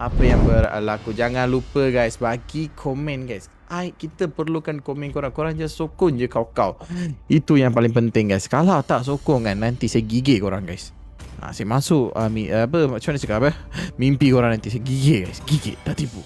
apa yang berlaku. Jangan lupa guys, bagi komen guys. Kita perlukan komen korang. Korang just sokong je kau-kau. Itu yang paling penting guys. Kalau tak sokong kan, nanti saya gigit korang guys. Saya masuk macam mana cakap mimpi korang nanti saya gigit guys. Gigit, tak tipu.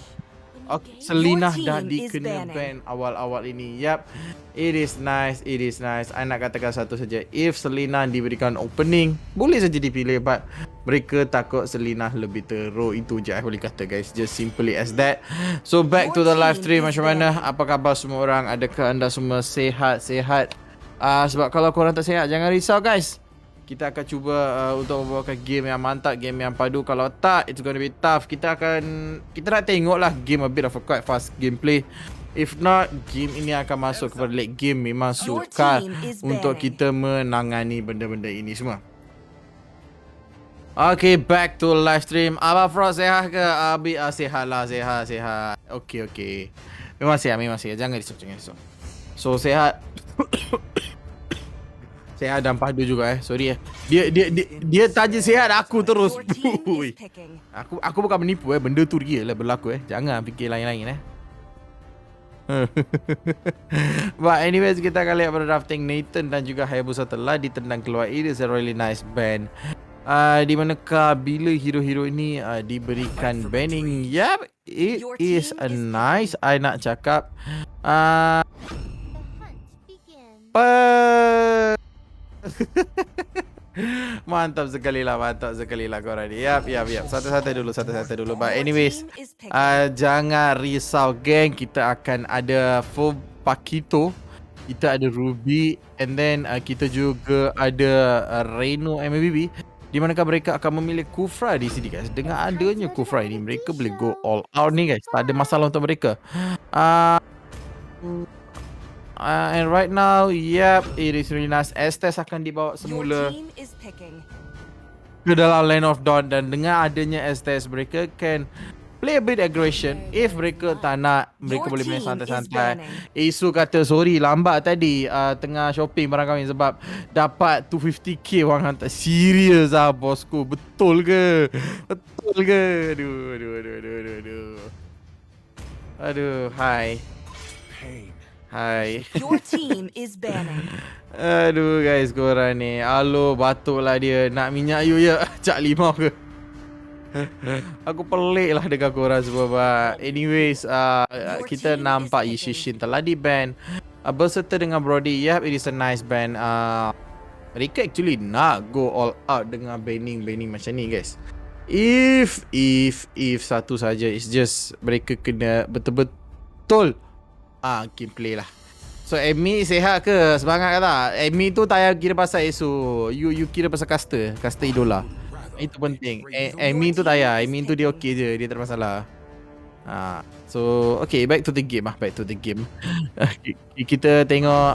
Okay, Selinah dah dikena ban awal-awal ini. Yap, it is nice, it is nice. I nak katakan satu saja. If Selinah diberikan opening, boleh saja dipilih, but mereka takut Selinah lebih teruk. Itu je I boleh kata guys. Just simply as that. So back to the live stream. Macam mana? Apa khabar semua orang? Adakah anda semua sehat-sehat? Sebab kalau korang tak sihat, jangan risau guys. Kita akan cuba untuk membawakan game yang mantap, game yang padu. Kalau tak, it's gonna be tough. Kita nak tengok lah game a bit of a quite fast gameplay. If not, game ini akan masuk kepada late game. Memang sukar untuk kita menangani benda-benda ini semua. Okay, back to live stream. Abang Frog sehat ke? Abi sehat lah, sehat. Okay. Memang sehat. Jangan risau. So sehat. Sehat dan padu juga sorry Dia tanya sehat aku terus. Aku bukan menipu benda tu real lah berlaku Jangan fikir lain-lain But anyways, kita akan lihat pada drafting. Nathan dan juga Hayabusa telah ditendang keluar. It is a really nice ban. Di manakah bila hero-hero ini diberikan banning? Yep, it is a nice. I nak cakap Mantap sekali lah korang ni. Yap. Satu-satu dulu. But anyways, jangan risau geng. Kita akan ada full Pakito. Kita ada Ruby. And then kita juga ada Reno MBB. Di manakah mereka akan memilih Kufra di sini guys. Dengan adanya Kufra ini, mereka boleh go all out ni guys. Tak ada masalah untuk mereka. And right now, yep, it is really nice. Estes akan dibawa semula ke dalam Land of Dawn. Dan dengan adanya Estes, mereka can play a bit aggression. If mereka tak nak, mereka boleh main santai-santai. Isu kata, sorry lambat tadi tengah shopping barang kahwin sebab dapat 250k orang hantar. Serius bosku. Betul ke? Aduh, hi. Your team is banning. Aduh guys, korang ni alo batuklah dia. Nak minyak you ya. Cak limau ke? Aku pelik lah dengan korang semua. But anyways, kita nampak Yishishin telah di ban berserta dengan Brody. Yep, it is a nice ban. Mereka actually nak go all out dengan banning macam ni guys. If satu saja, it's just mereka kena betul-betul gameplay lah. So Amy sehat ke? Semangat ke tak? Amy tu tak payah kira pasal isu. You kira pasal caster idola. Itu penting. Amy tu tak payah. Amy tu dia okey je. Dia tak ada masalah. So okay, back to the game. Kita tengok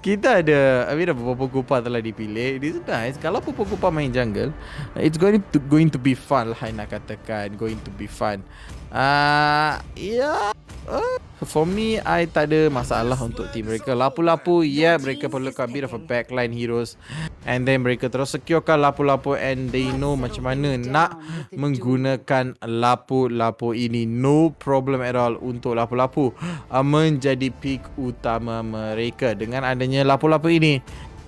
kita ada Popo Kupa telah dipilih. This is nice. Kalau Popo Kupa main jungle, it's going to be fun lah, nak katakan. Going to be fun. For me, I tak ada masalah untuk team mereka. Lapu-lapu, mereka perlukan a bit of a backline heroes. And then mereka terus securekan lapu-lapu. And they know macam mana nak menggunakan lapu-lapu ini. No problem at all untuk lapu-lapu menjadi pick utama mereka. Dengan adanya lapu-lapu ini,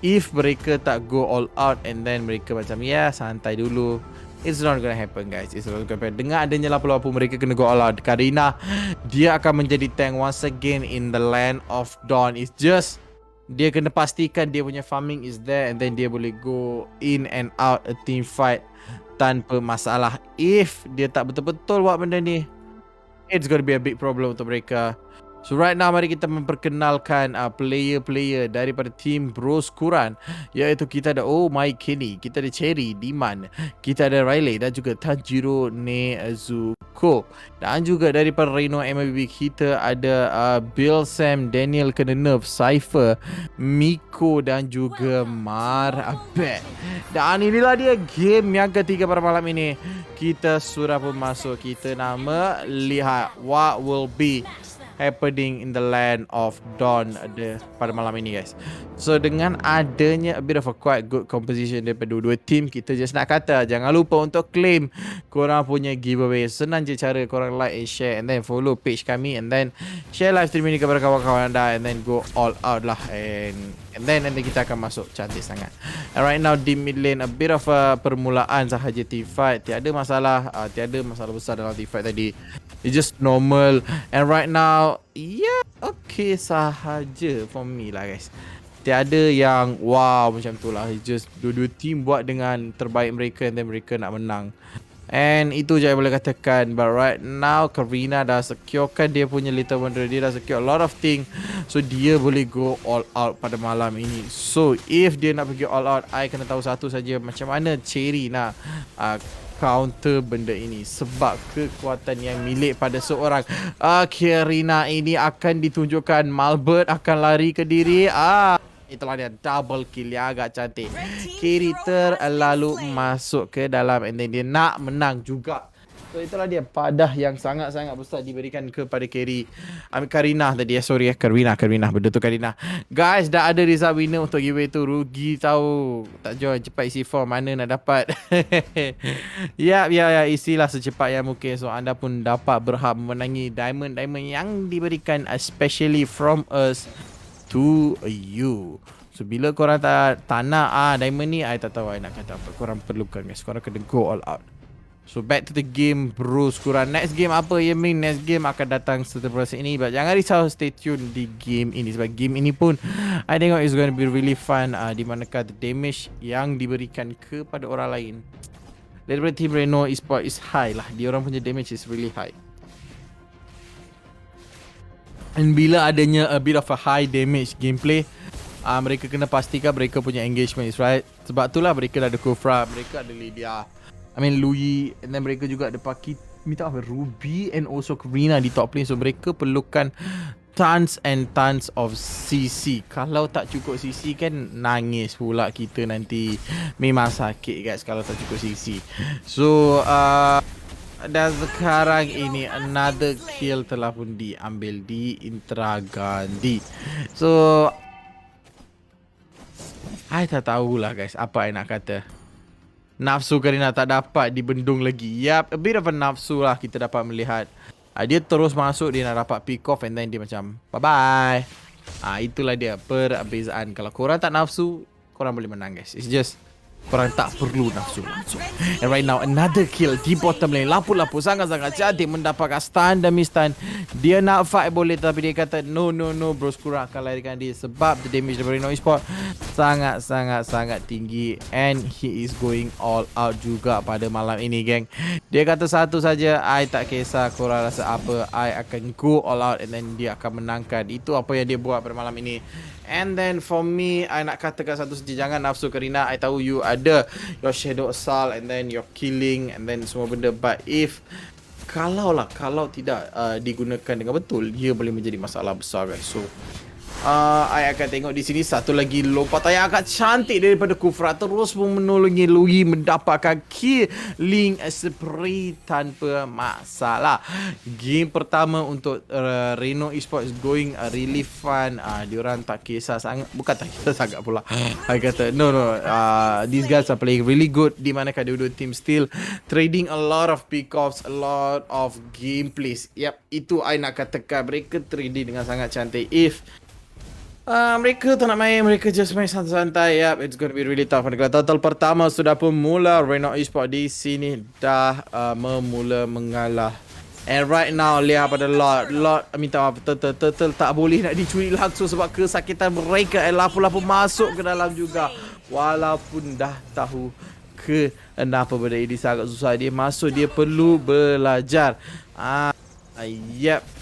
if mereka tak go all out and then mereka macam santai dulu, it's not gonna happen guys. It's not gonna happen. Dengan adanya lapu-lapu, mereka kena go all out. Karina, dia akan menjadi tank once again in the Land of Dawn. It's just dia kena pastikan dia punya farming is there, and then dia boleh go in and out a team fight tanpa masalah. If dia tak betul-betul buat benda ni, it's gonna be a big problem untuk mereka. So right now, mari kita memperkenalkan player-player daripada team Bros Kuran. Iaitu kita ada My Kenny, kita ada Cherry, Diman, kita ada Riley dan juga Tanjiro Nezuko. Dan juga daripada Reno MLB kita ada Bill Sam, Daniel kena nerf, Cypher, Miko dan juga Marabet. Dan inilah dia game yang ketiga pada malam ini. Kita sudah pun masuk. Kita nak melihat what will be happening in the land of Dawn pada malam ini guys. So dengan adanya a bit of a quite good composition daripada dua team, kita just nak kata jangan lupa untuk claim korang punya giveaway. Senang je cara korang like and share and then follow page kami and then share live stream ini kepada kawan-kawan anda and then go all out lah and then nanti kita akan masuk cantik sangat. And right now di mid lane a bit of a permulaan sahaja team fight. Tiada masalah besar dalam team fight tadi. It's just normal and right now yeah okay sahaja for me lah guys. Tiada yang wow macam tu lah. It's just dua-dua team buat dengan terbaik mereka and then mereka nak menang. And itu je yang boleh katakan. But right now Karina dah securekan dia punya Little Wonder. Dia dah secure a lot of thing. So dia boleh go all out pada malam ini. So if dia nak pergi all out, I kena tahu satu saja, macam mana Cherry nak counter benda ini. Sebab kekuatan yang milik pada seorang Karina ini akan ditunjukkan. Malbert akan lari ke diri. Itulah dia double kill yang agak cantik. Kiri terlalu masuk ke dalam and then dia nak menang juga. So itulah dia padah yang sangat-sangat besar diberikan kepada Karina tadi. Karina benda tu Karina. Guys, dah ada result winner untuk giveaway tu. Rugi tahu. Tak join cepat isi form, mana nak dapat. Ya, isilah secepat yang mungkin. So anda pun dapat berhak memenangi diamond yang diberikan especially from us to you. So bila korang tak nak diamond ni, I tak tahu I nak kata apa. Korang perlukan guys, korang kena go all out. So back to the game bros. Korang next game apa ya Ming? Next game akan datang setelah proses ini. But jangan risau, stay tune di game ini. Sebab game ini pun I tengok is going to be really fun. Di manakah the damage yang diberikan kepada orang lain daripada team Reno Esports is high lah. Dia orang punya damage is really high. And bila adanya a bit of a high damage gameplay, mereka kena pastikan mereka punya engagement is right. Sebab itulah mereka ada Kufra, mereka ada Lydia, Louis, and then mereka juga ada Ruby and also Karina di top lane. So mereka perlukan tons and tons of CC. Kalau tak cukup CC kan nangis pula kita nanti. Memang sakit guys kalau tak cukup CC. So dan sekarang ini another kill telah pun diambil di Intra Gandhi. So I tak tahulah guys apa I nak kata. Nafsu Karina tak dapat dibendung lagi. Yup, a bit of a nafsu lah kita dapat melihat. Dia terus masuk, dia nak dapat pick off and then dia macam bye bye. Itulah dia perbezaan. Kalau korang tak nafsu, korang boleh menang guys. It's just korang tak perlu nafsu langsung. And right now another kill di bottom lane. Lapu-lapu sangat-sangat cantik mendapatkan stun demi stun. Dia nak fight boleh tapi dia kata no bros, korang akan larikan dia. Sebab the damage daripada Reno Esports sangat tinggi. And he is going all out juga pada malam ini geng. Dia kata satu saja, I tak kisah korang rasa apa, I akan go all out and then dia akan menangkan. Itu apa yang dia buat pada malam ini. And then for me, I nak katakan satu saja, jangan nafsu Karina. I tahu you ada your shadow assault and then your killing and then semua benda. But kalau tidak digunakan dengan betul, dia boleh menjadi masalah besar guys. So I akan tengok di sini satu lagi lompatan yang agak cantik daripada Kufra, terus pun menolongi Louis mendapatkan killing spree tanpa masalah. Game pertama untuk Reno Esports going really fun. Diorang tak kisah sangat, bukan tak kisah sangat pula. I kata no, these guys are playing really good. Di manakah dua-dua team still trading a lot of pick-offs, a lot of gameplays. Yep, itu I nak katakan mereka trading dengan sangat cantik. If mereka tak nak main, mereka just main santai-santai. Yep, it's going to be really tough. Total pertama sudah pun mula. Reno Esports di sini dah memula mengalah. And right now lihat pada Lord minta maaf, Turtle tak boleh nak dicuri langsung sebab kesakitan mereka. Lapu-lapu masuk ke dalam juga. Walaupun dah tahu kenapa benda ini sangat susah. Dia masuk, dia perlu belajar. Yep.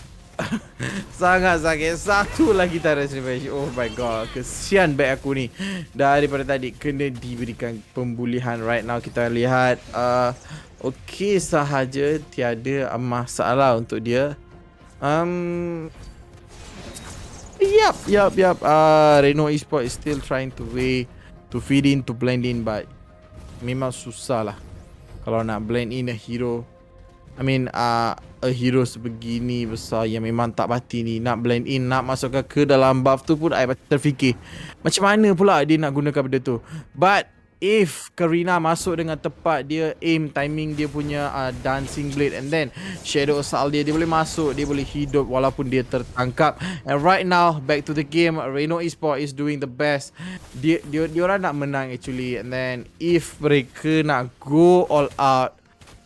Sangat sakit. Satu lagi tarik revenge. Oh my god, kesian back aku ni. Daripada tadi kena diberikan pembulihan. Right now kita lihat okey sahaja, tiada masalah untuk dia. Yup. Reno Esports is still trying to feed in, to blend in, but memang susah lah kalau nak blend in a hero a hero sebegini besar yang memang tak pati ni nak blend in, nak masukkan ke dalam buff tu pun I terfikir macam mana pula dia nak gunakan benda tu. But if Karina masuk dengan tepat, dia aim timing dia punya dancing blade, and then shadow assault dia boleh masuk, dia boleh hidup walaupun dia tertangkap. And right now back to the game, Reno Esports is doing the best. Dia orang nak menang actually, and then if mereka nak go all out,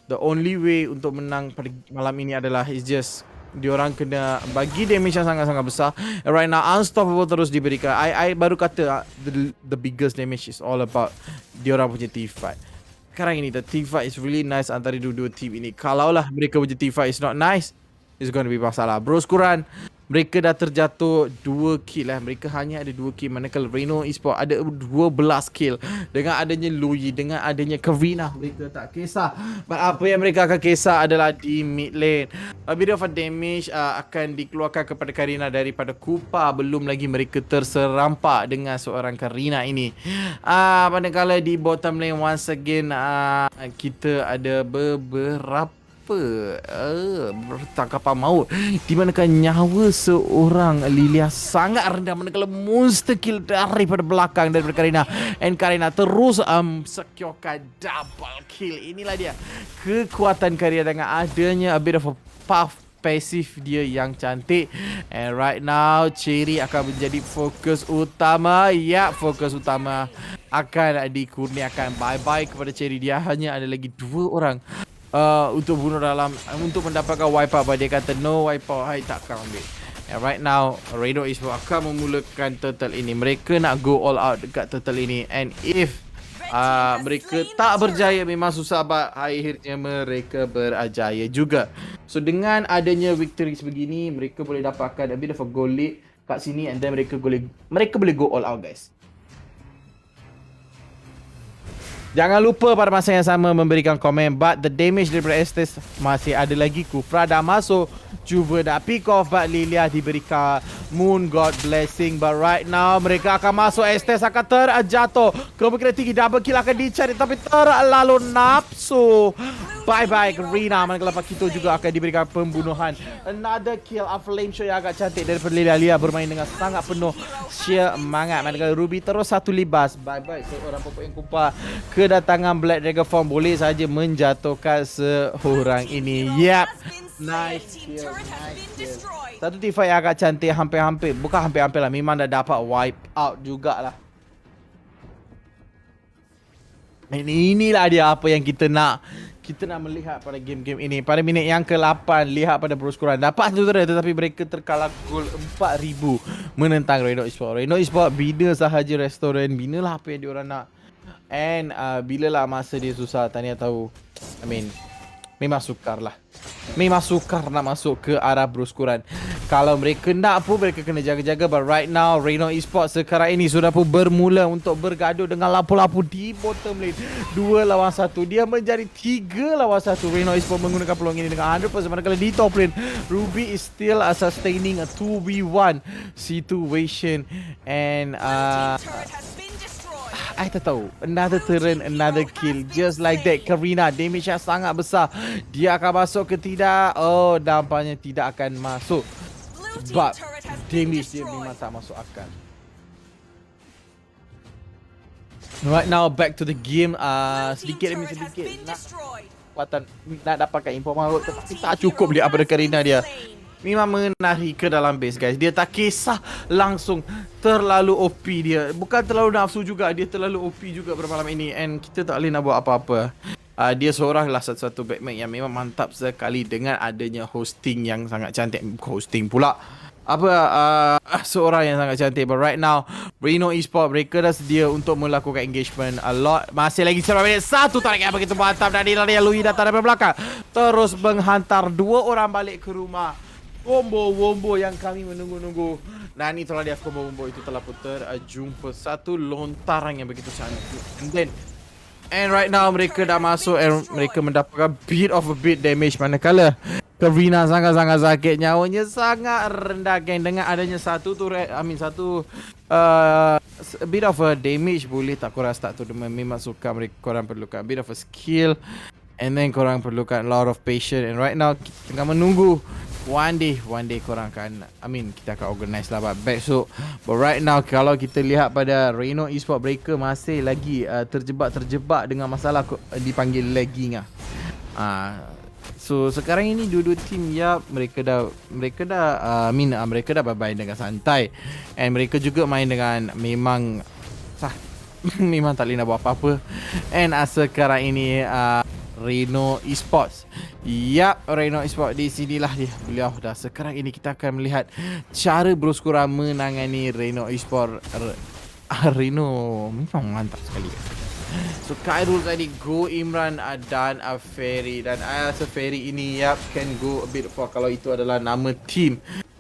the only way untuk menang pada malam ini adalah is just diorang kena bagi damage yang sangat-sangat besar. And right now unstoppable terus diberikan. I baru kata the biggest damage is all about diorang punya team fight. Sekarang ini the team fight is really nice antara dua-dua team ini. Kalaulah mereka punya team fight is not nice, it's gonna be masalah. Bros Kuran, mereka dah terjatuh 2 kill lah. Mereka hanya ada 2 kill. Manakala Reno Esports ada 12 kill. Dengan adanya Louis, dengan adanya Karina, mereka tak kisah. But apa yang mereka akan kisah adalah di mid lane. A bit of a damage akan dikeluarkan kepada Karina daripada Kupa. Belum lagi mereka terserampak dengan seorang Karina ini. Manakala di bottom lane once again, kita ada beberapa tangkapan maut di manakala nyawa seorang Lilia sangat rendah, manakala monster kill daripada belakang daripada Karina, and Karina terus securekan double kill. Inilah dia kekuatan Karina dengan adanya a bit of a puff pasif dia yang cantik. And right now Cherry akan menjadi fokus utama. Ya, fokus utama akan dikurniakan. Bye-bye kepada Cherry. Dia hanya ada lagi 2 orang untuk bunuh dalam, untuk mendapatkan wipeout. Dia kata no wipeout, I takkan ambil. And right now Reno Esports akan memulakan turtle ini. Mereka nak go all out dekat turtle ini, and if mereka tak berjaya, memang susah, but akhirnya mereka berjaya juga. So dengan adanya victory sebegini, mereka boleh dapatkan a bit of a goal lead kat sini, and then mereka boleh go all out, guys. Jangan lupa pada masa yang sama memberikan komen. But the damage daripada Estes masih ada lagi. Kufra dah masuk, cuba nak pick off, but Lilia diberikan Moon God Blessing. But right now mereka akan masuk. Estes akan terjatuh. Kemungkinan tinggi double kill akan dicari, tapi terlalu nafsu. Bye-bye Karina. Manakala Pakito juga akan diberikan pembunuhan. Another kill, a flame show yang agak cantik daripada Lilia. Lilia bermain dengan sangat penuh semangat. Manakala Ruby terus satu libas. Bye-bye seorang pemain Kupa. Kedatangan Black Dragon Form boleh saja menjatuhkan seorang ini. Yap, nice kill, nice kill. Satu team fight yang agak cantik, hampir-hampir, bukan hampir-hampir lah, memang dah dapat wipe out jugalah. Inilah dia apa yang kita nak. Kita nak melihat pada game-game ini. Pada minit yang ke-8, lihat pada Bros Kuran dapat satu try, tetapi mereka terkalah gol 4,000 menentang Reno Esports. Reno Esports bina sahaja restoran, binalah apa yang diorang nak. And bilalah masa dia susah, Tania tahu. Memang sukar lah. Memang sukar nak masuk ke arah Bros Kuran. Kalau mereka nak pun mereka kena jaga-jaga. But right now Reno Esports sekarang ini sudah pun bermula untuk bergaduh dengan lapu-lapu di bottom lane. 2 lawan 1. Dia menjadi 3 lawan 1. Reno Esports menggunakan peluang ini dengan 100%. Manakala di top lane, Ruby is still sustaining a 2v1 situation. And I tak tahu. Another turn, another kill. Just like that. Karina, damage yang sangat besar. Dia akan masuk ke tidak? Oh, nampaknya tidak akan masuk. Sebab damage dia memang tak masuk akal. Right now, back to the game. Sedikit demi sedikit nak dapatkan info maut, tetapi tak cukup dia daripada Karina dia. Memang menari ke dalam base, guys. Dia tak kisah langsung. Terlalu OP dia. Bukan terlalu nafsu juga, dia terlalu OP juga pada malam ini. And kita tak boleh nak buat apa-apa. Dia seoranglah satu-satu backman yang memang mantap sekali dengan adanya hosting yang sangat cantik. Hosting pula. Seorang yang sangat cantik. But right now Reno Esports mereka dah sedia untuk melakukan engagement a lot. Masih lagi 9 minit. Satu tarik yang begitu mantap. Dan Lilia Louis datang dari belakang, terus menghantar 2 orang balik ke rumah. Wombo yang kami menunggu-nunggu. Nah, ni telah dia combo-wombo itu telah putar. Jumpa satu lontaran yang begitu cantik. And right now mereka dah masuk and mereka mendapatkan a bit damage. Manakala Karina sangat-sangat sakit, nyawanya sangat rendah, geng. Dengan adanya satu turret, a bit of a damage boleh tak korang start tournament. Memang suka mereka, korang perlukan a bit of a skill. And then korang perlukan a lot of patience. And right now kita tengah menunggu one day korang akan, kita akan organize lah backstroke. But right now kalau kita lihat pada Reno Esports, mereka masih lagi terjebak dengan masalah dipanggil lagging lah. So sekarang ini dua-dua team mereka dah mereka dah bermain dengan santai. And mereka juga main dengan memang memang tak boleh nak buat apa-apa. And sekarang ini Reno Esports. Reno Esports di sinilah dia. Beliau dah sekarang ini kita akan melihat cara Broskura menangani Reno Esports. Reno memang mantap sekali. So Khairul tadi, Go Imran dan Ferry. Dan I rasa Ferry ini can go a bit far kalau itu adalah nama team.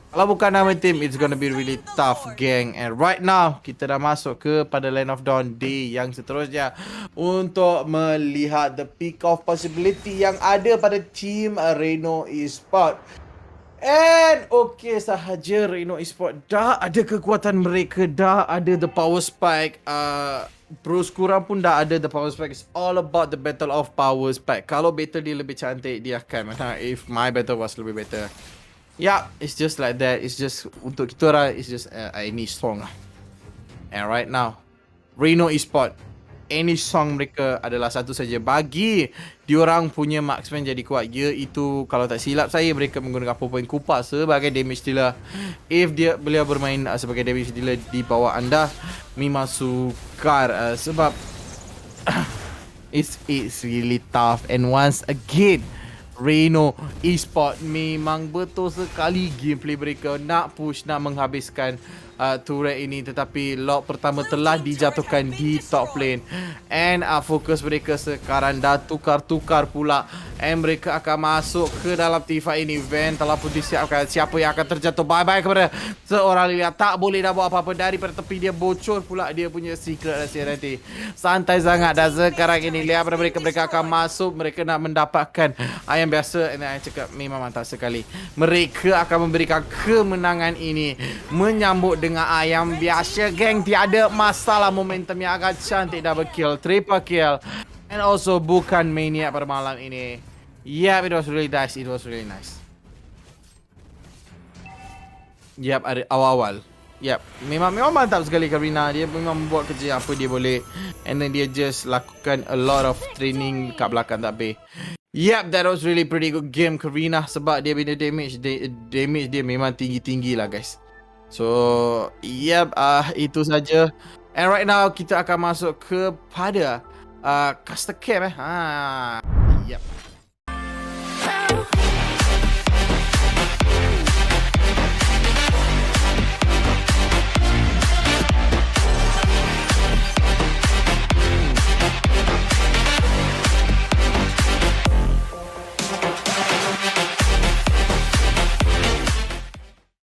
Kalau bukan nama team, it's gonna be really tough, gang. And right now, kita dah masuk kepada Land of Dawn day yang seterusnya untuk melihat the peak of possibility yang ada pada team Reno Esports. And okay sahaja, Reno Esports dah ada kekuatan mereka, dah ada the power spike. Broskura pun dah ada the power spike. It's all about the battle of power spike. Kalau battle dia lebih cantik, dia akan menang. If my battle was lebih better, it's just like that. It's just untuk kita orang, it's just any song lah. And right now, Reno Esports, any song mereka adalah satu saja bagi diorang punya marksman jadi kuat, iaitu kalau tak silap saya mereka menggunakan point kupas sebagai damage dealer. If beliau bermain sebagai damage dealer di bawah anda, memang sukar sebab it's really tough. And once again, Reno Esports memang betul sekali gameplay mereka nak push, nak menghabiskan turret ini, tetapi lock pertama telah dijatuhkan di top lane. And fokus mereka sekarang dah tukar-tukar pula. And mereka akan masuk ke dalam T5 ini. Van telah pun disiapkan. Siapa yang akan terjatuh? Bye-bye kepada seorang Lilia. Tak boleh dah buat apa-apa. Daripada tepi dia bocor pula dia punya secret rahsia nanti. Santai sangat. Dan sekarang ini lihat pada mereka akan masuk. Mereka nak mendapatkan ayam biasa. And I cakap memang mantap sekali. Mereka akan memberikan kemenangan ini menyambut dengan ayam biasa, geng. Tiada masalah. Momentum yang agak cantik. Double kill, triple kill. And also bukan maniac pada malam ini. It was really nice. It was really nice. Ada awal-awal. Memang mantap sekali Karina. Dia memang buat kerja apa dia boleh. And then dia just lakukan a lot of training kat belakang tak habis. That was really pretty good game Karina. Sebab dia punya damage dia memang tinggi-tinggi lah guys. So itu saja. And right now kita akan masuk kepada Custom Camp